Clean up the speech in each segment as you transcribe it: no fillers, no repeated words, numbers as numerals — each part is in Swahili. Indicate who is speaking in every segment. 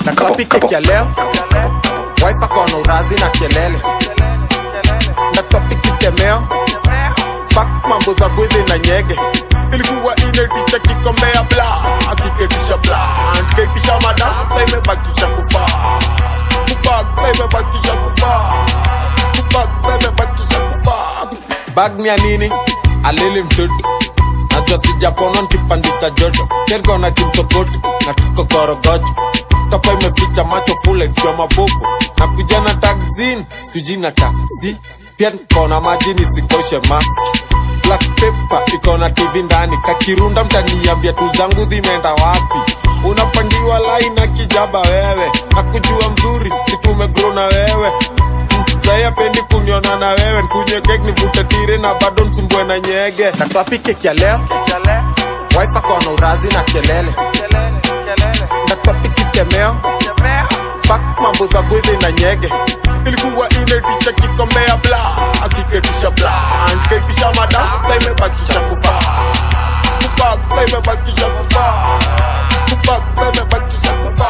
Speaker 1: Na topic ya leo, wife akona urazi na kelele. Na topic kitemeo, fuck mambo za bwezi na nyege. Ilikuwa inetisha kikombea bla, kiketisha bla, ketisha madam, imebakisha kufa. Kufuck, imebakisha kufa. Kufuck, imebakisha kufa. Bag mia nini, alili mtoto. Najua sijapona nkipandisha joto. Kenko na kimtopoto, na tuko korogocho. Topa imeficha macho full extra mabobo. Na kujana tagzini, sikujina taxi. Pia nkona maji nisikoshe maki. Black paper, ikona TV ndani. Kakirunda mtaniambia tu zangu zimeenda wapi. Unapandiwa line na kijaba wewe. Na kujua mzuri, situmegrow na wewe. Zaya pendi kuniona na wewe. Nkunye cake nivute tire na bado nsumbwe na nyege. Na topic cake ya leo, wife akona urazi na kelele. Na topic kitemeo, fuck mambo za bwezi na nyege. Ilikuwa inetisha kikombea bla, kiketisha bla, ketisha madam, imebakisha kufa. Kufuck, imebakisha kufa. Kufuck, imebakisha kufa.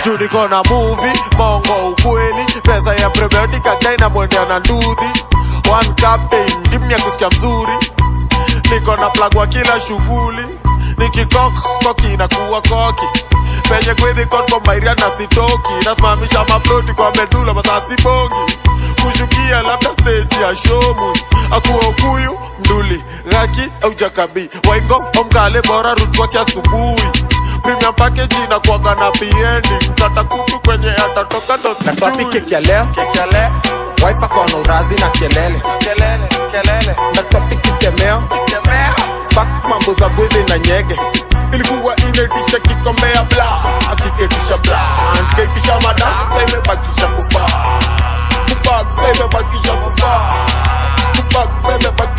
Speaker 1: Juu niko na movie, mongo ukweli. Pesa ya prebiotic akaina mwendea na ndudhi. One captain, gimni ya kusikia mzuri. Niko na plug wa kila shughuli. Nikikok, koki na kuwa koki. Penye kwezi konko mairia na sitoki. Nasimamisha maploti kwa medula masasi bongi. Kushukia labda stage ya shomu. Akuwa ukuyu, mduli, raki au jakabi. Waingo, omkale bora rutwa kia subuhi. Premium package ina kuwaga na B-ending. Kata kutu kwenye atatoka ndo sijui. Na topic cake ya leo, wife akona urazi na kelele. Na topic kitemeo, fuck mambo za bwezi na nyege. Ilikuwa inetisha kikombea bla, kiketisha bla, ketisha madam, imebakisha kufa. Kufuck, imebakisha kufa. Kufuck, imebakisha